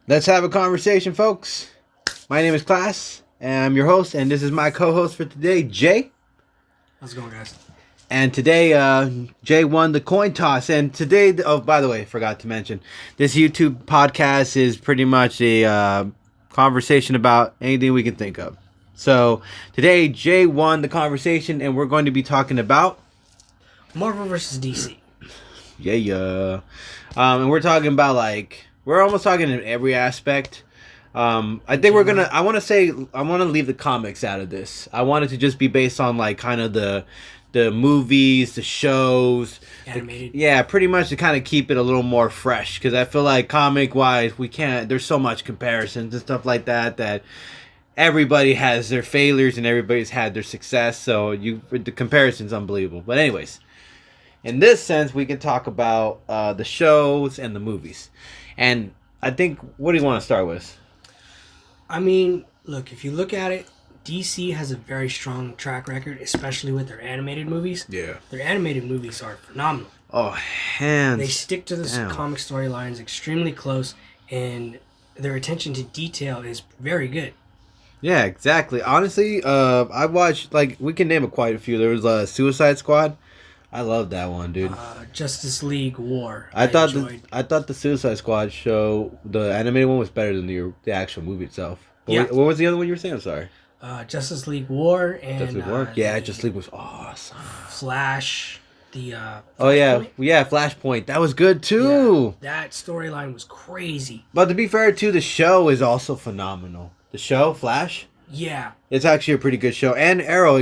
Let's have a conversation, folks. My name is Class, and I'm your host, and this is my co-host for today, Jay. How's it going, guys? And today, Jay won the coin toss. And today, oh, by the way, forgot to mention, this YouTube podcast is pretty much a conversation about anything we can think of. So today, Jay won the conversation, and we're going to be talking about Marvel vs. DC. Yeah. And we're talking about we're almost talking in every aspect. I think I want to leave the comics out of this. I want it to just be based on kind of the movies, the shows, animated. Pretty much to kind of keep it a little more fresh. Because I feel like comic wise, we can't. There's so much comparisons and stuff like that everybody has their failures and everybody's had their success. So the comparison's unbelievable. But anyways. In this sense, we can talk about the shows and the movies. And I think, what do you want to start with? I mean, look, if you look at it, DC has a very strong track record, especially with their animated movies. Yeah. Their animated movies are phenomenal. Oh, hands They stick to the comic storylines extremely close, and their attention to detail is very good. Yeah, exactly. Honestly, I watched, we can name quite a few. There was Suicide Squad. I love that one, dude. Justice League War. I thought the Suicide Squad show, the animated one, was better than the actual movie itself. What was the other one you were saying? I'm sorry. Justice League War and Justice League War? Yeah, Justice League was awesome. Flash. Flashpoint? Flashpoint. That was good too. Yeah, that storyline was crazy. But to be fair, too, the show is also phenomenal. The show Flash. Yeah, it's actually a pretty good show. And Arrow,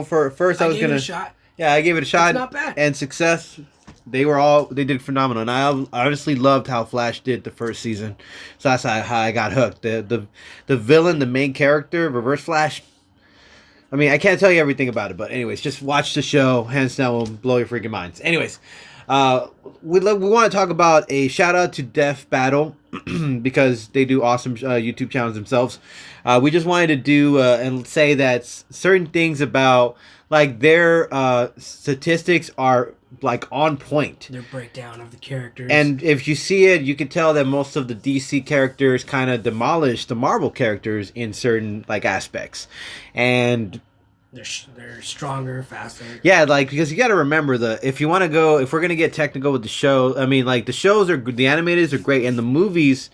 for first I was gonna. It a shot. Yeah, I gave it a shot. It's not bad. And success, they did phenomenal. And I honestly loved how Flash did the first season. So that's how I got hooked. The villain, the main character, Reverse Flash. I mean, I can't tell you everything about it, but anyways, just watch the show. Hands down, will blow your freaking minds. Anyways, we want to talk about a shout out to Death Battle because they do awesome YouTube channels themselves. We just wanted to do and say that certain things about their statistics are on point. Their breakdown of the characters. And if you see it, you can tell that most of the DC characters kind of demolish the Marvel characters in certain aspects. And they're stronger, faster. Yeah, because you got to remember if we're going to get technical with the show, I mean, the shows the animateds are great, and the movies,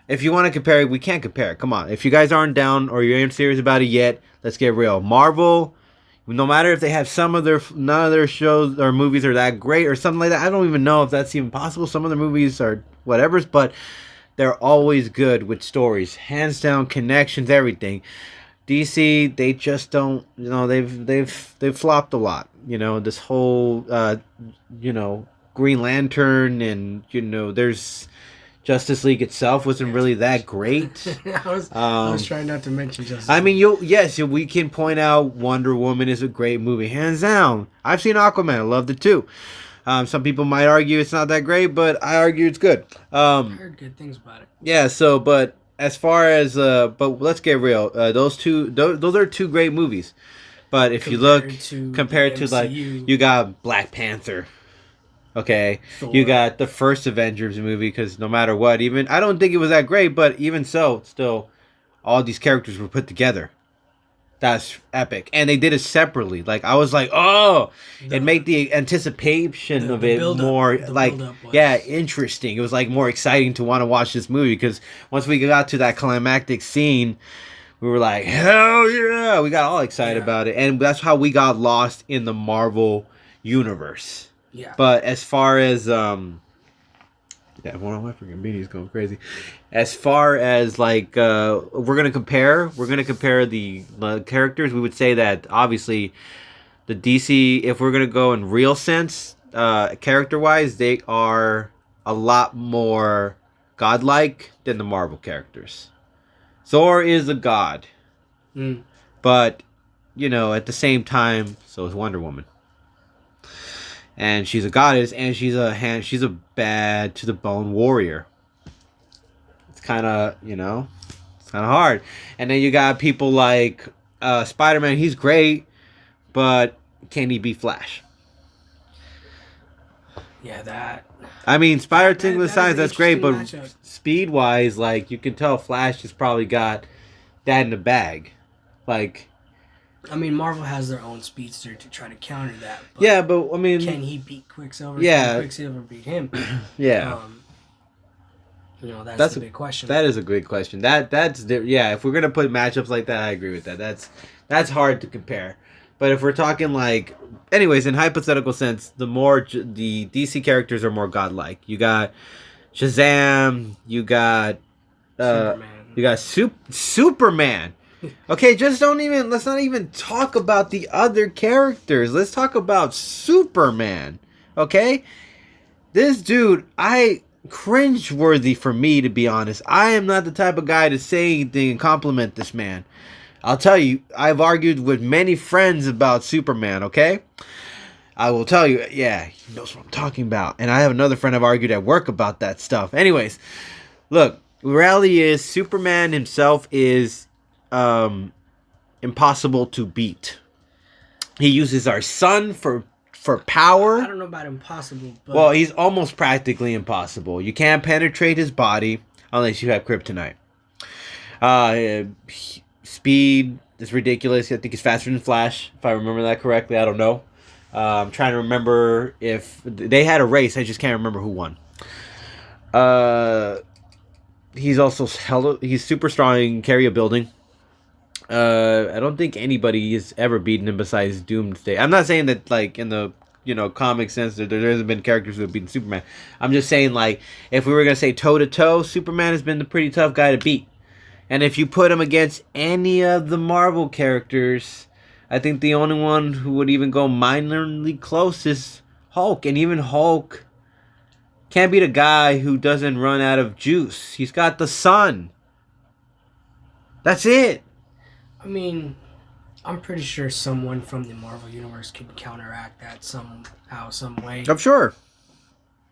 if you want to compare it, we can't compare it. Come on. If you guys aren't down or you ain't serious about it yet, let's get real. Marvel, no matter if they have none of their shows or movies are that great or something like that. I don't even know if that's even possible. Some of the movies are whatever's, but they're always good with stories, hands down, connections, everything. DC, they just don't, they've flopped a lot. This whole, Green Lantern and there's. Justice League itself wasn't really that great. I was trying not to mention Justice League. I mean, we can point out Wonder Woman is a great movie, hands down. I've seen Aquaman, I loved it too. Some people might argue it's not that great, but I argue it's good. I heard good things about it. Yeah, but as far as, but let's get real. Those are two great movies. But if you look, compared to you got Black Panther. Okay, Thor. You got the first Avengers movie, because no matter what, even I don't think it was that great, but even so, still, all these characters were put together. That's epic, and they did it separately. I was like, oh, it made the anticipation of it more interesting. It was more exciting to want to watch this movie, because once we got to that climactic scene, we were like, hell yeah, we got all excited about it, and that's how we got lost in the Marvel universe. Yeah. But as far as one of my freaking beanies going crazy. As far as we're gonna compare the characters. We would say that obviously the DC, if we're gonna go in real sense, character wise, they are a lot more godlike than the Marvel characters. Thor is a god, but at the same time, so is Wonder Woman. And she's a goddess, and she's a bad to the bone warrior. It's kind of, it's kind of hard. And then you got people like Spider-Man. He's great, but can he be Flash? Yeah, that. I mean, spider tingling that is size, an that's great, but interesting matchup. speed wise, like you can tell, Flash has probably got that in the bag. Like, I mean, Marvel has their own speedster to try to counter that. But yeah, but I mean, can he beat Quicksilver? Yeah. Can Quicksilver beat him? Yeah, That's the big question. that is a great question. Yeah. If we're gonna put matchups like that, I agree with that. That's hard to compare. But if we're talking like, anyways, in hypothetical sense, the DC characters are more godlike. You got Shazam. You got Superman. You got Superman. Okay, let's not even talk about the other characters. Let's talk about Superman. Okay? This dude, cringeworthy for me, to be honest. I am not the type of guy to say anything and compliment this man. I'll tell you, I've argued with many friends about Superman, okay? I will tell you, yeah, he knows what I'm talking about. And I have another friend I've argued at work about that stuff. Anyways, look, the reality is Superman himself is impossible to beat. He uses our sun for power. I don't know about impossible, but... Well, he's almost practically impossible. You can't penetrate his body unless you have kryptonite. Speed is ridiculous. I think he's faster than Flash, if I remember that correctly. I don't know. I'm trying to remember if they had a race. I just can't remember who won. He's also he's super strong. He can carry a building. I don't think anybody has ever beaten him besides Doomsday. I'm not saying that, like, in the comic sense, there hasn't been characters who have beaten Superman. I'm just saying, like, if we were gonna say toe to toe, Superman has been the pretty tough guy to beat. And if you put him against any of the Marvel characters, I think the only one who would even go minorly close is Hulk. And even Hulk can't beat a guy who doesn't run out of juice. He's got the sun. That's it. I mean, I'm pretty sure someone from the Marvel Universe could counteract that somehow, some way. I'm sure.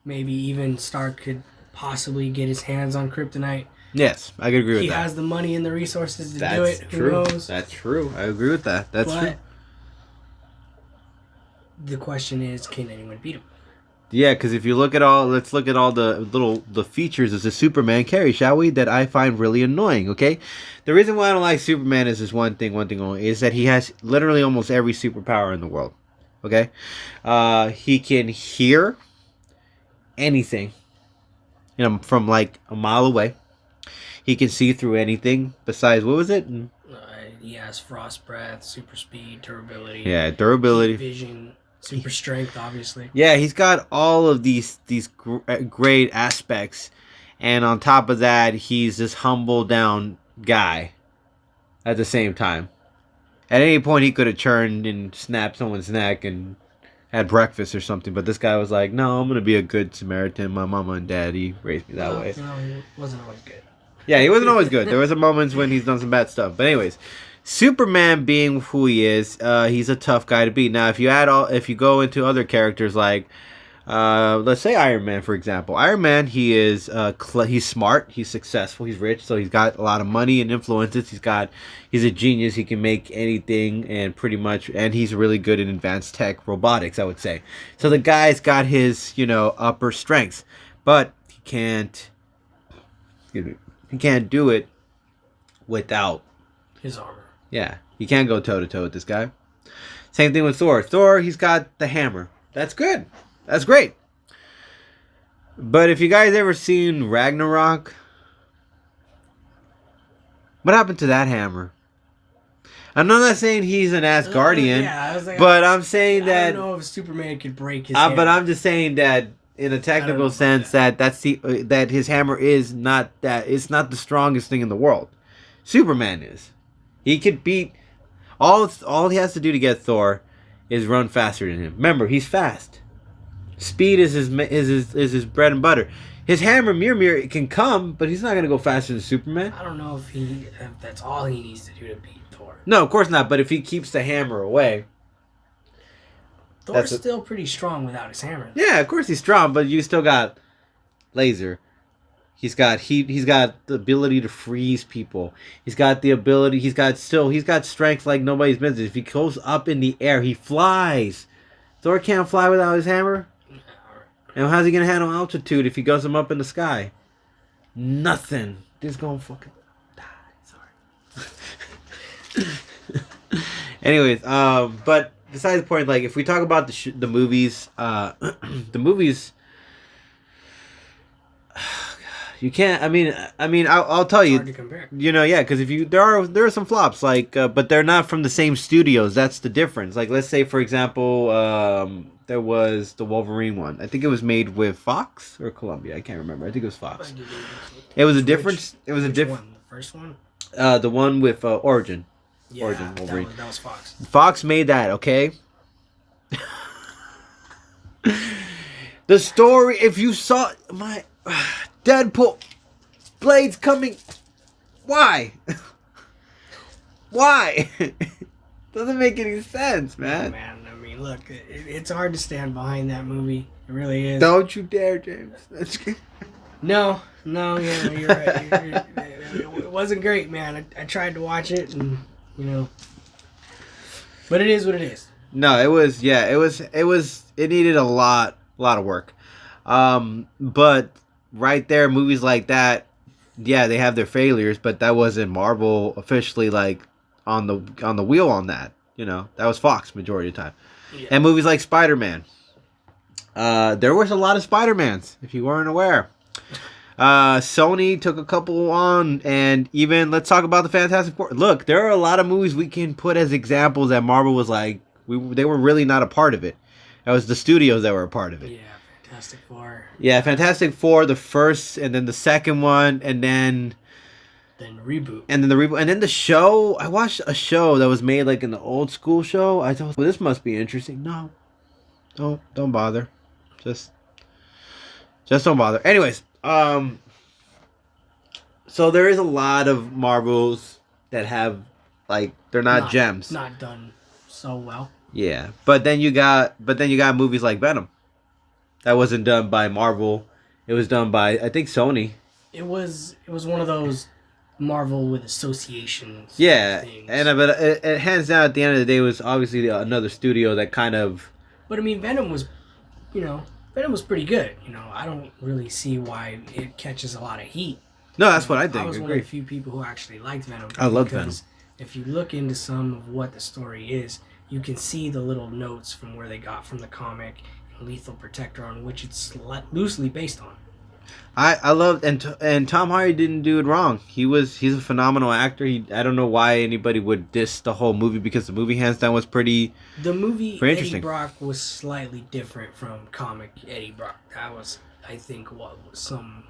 Maybe even Stark could possibly get his hands on kryptonite. Yes, I could agree with that. He has the money and the resources to That's do it. True. Who knows? That's true. I agree with that. That's true. The question is, can anyone beat him? Yeah, because if you look at let's look at all the features of the Superman carry, shall we? That I find really annoying. Okay, the reason why I don't like Superman is this one thing only, is that he has literally almost every superpower in the world. Okay, he can hear anything, from like a mile away. He can see through anything besides, what was it? He has frost breath, super speed, durability. Yeah, durability. Vision, super strength, obviously. Yeah, he's got all of these great aspects. And on top of that, he's this humble down guy at the same time. At any point, he could have turned and snapped someone's neck and had breakfast or something. But this guy was like, no, I'm going to be a good Samaritan. My mama and daddy raised me that way. No, he wasn't always good. Yeah, he wasn't always good. There was moments when he's done some bad stuff. But anyways, Superman being who he is, he's a tough guy to beat. Now, if you go into other characters like, let's say Iron Man, for example. Iron Man, he's smart, he's successful, he's rich, so he's got a lot of money and influences. He's a genius. He can make anything and he's really good in advanced tech robotics, I would say. So the guy's got his, upper strengths, but he can't do it without his armor. Yeah, you can't go toe to toe with this guy. Same thing with Thor. Thor, he's got the hammer. That's good. That's great. But if you guys ever seen Ragnarok, what happened to that hammer? I'm not saying he's an Asgardian, but I'm saying that I don't know if Superman could break his hammer. But I'm just saying that in a technical sense that his hammer is not it's not the strongest thing in the world. Superman is. He could beat all he has to do to get Thor is run faster than him. Remember, he's fast. Speed is his bread and butter. His hammer, Mjolnir, can come, but he's not going to go faster than Superman. I don't know if that's all he needs to do to beat Thor. No, of course not. But if he keeps the hammer away, Thor's still pretty strong without his hammer. Yeah, of course he's strong, but you still got laser. He's got heat. He's got the ability to freeze people. He's got the ability. He's got strength like nobody's business. If he goes up in the air, he flies. Thor can't fly without his hammer. And how's he gonna handle altitude if he goes him up in the sky? Nothing. This gonna fucking die. Sorry. Anyways, but besides the point, like if we talk about the movies, the movies, you can't. I'll tell you. Hard to compare. You know, yeah, because if you there are some flops, like, but they're not from the same studios. That's the difference. Like, let's say for example, there was the Wolverine one. I think it was made with Fox or Columbia. I can't remember. I think it was Fox. It was a difference. It was a different. The first one. The one with Origin. Yeah, Origin Wolverine. that was Fox. Fox made that, okay? The story, if you saw my Deadpool blades coming, why? Why? Doesn't make any sense, man. Man, I mean, look, it's hard to stand behind that movie. It really is. Don't you dare, James. No, yeah, you're right. It wasn't great, man. I tried to watch it, and you know, but it is what it is. No, it needed a lot of work. But right there, movies like that, yeah, they have their failures, but that wasn't Marvel officially like on the wheel on that. You know, that was Fox majority of the time. Yeah. And movies like Spider-Man. There was a lot of Spider-Mans, if you weren't aware. Sony took a couple on, and even let's talk about the Fantastic Four. Look, there are a lot of movies we can put as examples that Marvel was like, they were really not a part of it. That was the studios that were a part of it. Yeah, Fantastic Four. Yeah, Fantastic Four, the first, and then the second one, and then reboot. And then the reboot. And then the show. I watched a show that was made like in the old school show. I thought, well, this must be interesting. No. Don't bother. Just don't bother. Anyways, so there is a lot of Marvels that have, like, they're not gems. Not done so well. Yeah. But then you got movies like Venom. That wasn't done by Marvel. It was done by, I think, Sony. It was one of those Marvel with associations. Yeah, things. But it hands down at the end of the day was obviously another studio that kind of. But I mean, Venom was pretty good. You know, I don't really see why it catches a lot of heat. No, that's what I think. I was one of the few people who actually liked Venom. I loved Venom. If you look into some of what the story is, you can see the little notes from where they got from the comic and Lethal Protector, on which it's loosely based on. I loved, and Tom Hardy didn't do it wrong. He's a phenomenal actor. I don't know why anybody would diss the whole movie, because the movie hands down was pretty. The movie pretty Eddie interesting. Brock was slightly different from comic Eddie Brock. That was, I think, what some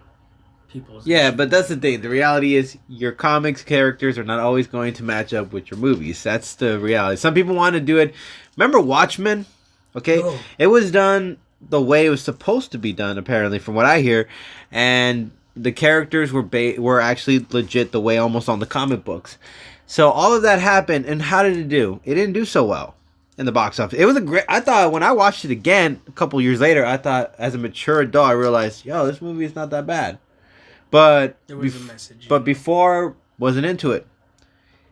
people's. Yeah, but that's the thing. The reality is your comics characters are not always going to match up with your movies. That's the reality. Some people want to do it. Remember Watchmen? Okay, It was done the way it was supposed to be done, apparently, from what I hear, and the characters were actually legit the way almost on the comic books. So all of that happened, and how did it do? It didn't do so well in the box office. It was I thought when I watched it again a couple years later, I thought as a mature adult, I realized, this movie is not that bad. But there was a message. But before, wasn't into it.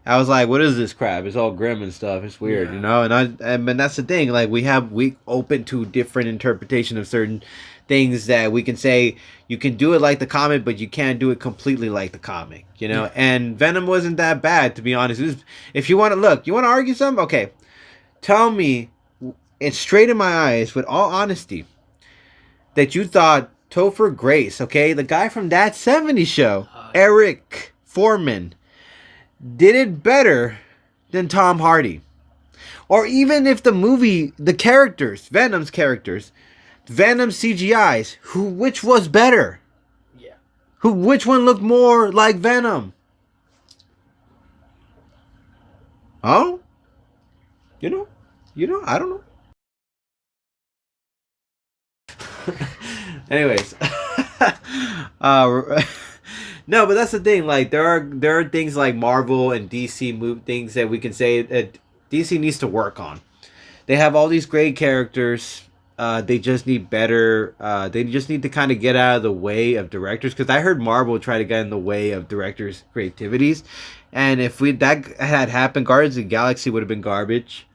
I was like, what is this crap? It's all grim and stuff. It's weird, you know? And that's the thing. Like, we open to different interpretation of certain things that we can say you can do it like the comic, but you can't do it completely like the comic, you know? Yeah. And Venom wasn't that bad, to be honest. If you want to argue something? Okay. Tell me, and straight in my eyes, with all honesty, that you thought Topher Grace, okay, the guy from That 70s Show, Eric Foreman, did it better than Tom Hardy. Or even if the movie, the characters, Venom's characters, Venom CGIs, which was better? Yeah. Which one looked more like Venom? Oh? You know, I don't know. Anyways. No, but that's the thing. Like, there are things like Marvel and DC things that we can say that DC needs to work on. They have all these great characters. They just need better. They just need to kind of get out of the way of directors. Because I heard Marvel try to get in the way of directors' creativities, and if that had happened, Guardians of the Galaxy would have been garbage.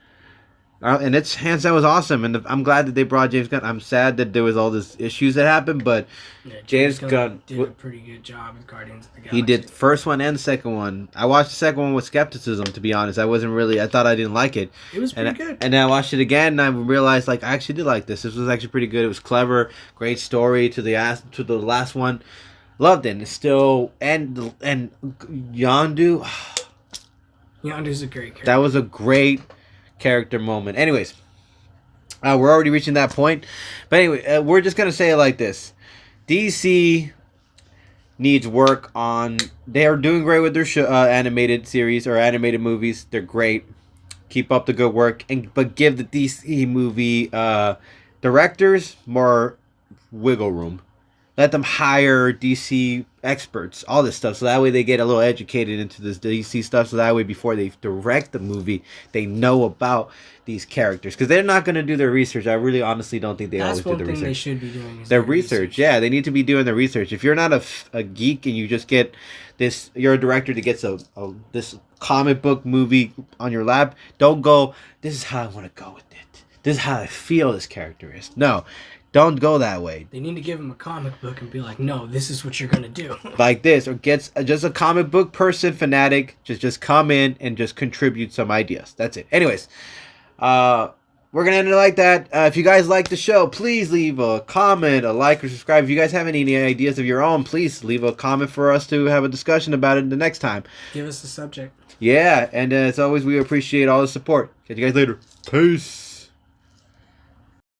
And it's hands down was awesome, and I'm glad that they brought James Gunn. I'm sad that there was all these issues that happened, but Yeah, James Gunn did a pretty good job with Guardians of the Galaxy. he did the first one and the second one. I watched the second one with skepticism, to be honest. I thought I didn't like it. It was pretty good. And then I watched it again, and I realized like I actually did like this. This was actually pretty good. It was clever, great story to the last one. Loved it. And it's still and Yondu. Yondu's a great character. That was a great character moment. Anyways, we're already reaching that point. But anyway, we're just going to say it like this. DC needs work on... They are doing great with their animated series or animated movies. They're great. Keep up the good work. But give the DC movie directors more wiggle room. Let them hire DC experts, all this stuff, so that way they get a little educated into this DC stuff, so that way before they direct the movie, they know about these characters. Because they're not going to do their research. I really honestly don't think they always do the research. That's one thing they should be doing. Their research. Yeah, they need to be doing their research. If you're not a geek and you just get this, you're a director that gets this comic book movie on your lap, don't go, this is how I want to go with it. This is how I feel this character is. No. Don't go that way. They need to give him a comic book and be like, no, this is what you're going to do. Like this. Or gets just a comic book person, fanatic. Just come in and just contribute some ideas. That's it. Anyways, we're going to end it like that. If you guys like the show, please leave a comment, a like, or subscribe. If you guys have any ideas of your own, please leave a comment for us to have a discussion about it the next time. Give us the subject. Yeah. And as always, we appreciate all the support. Catch you guys later. Peace.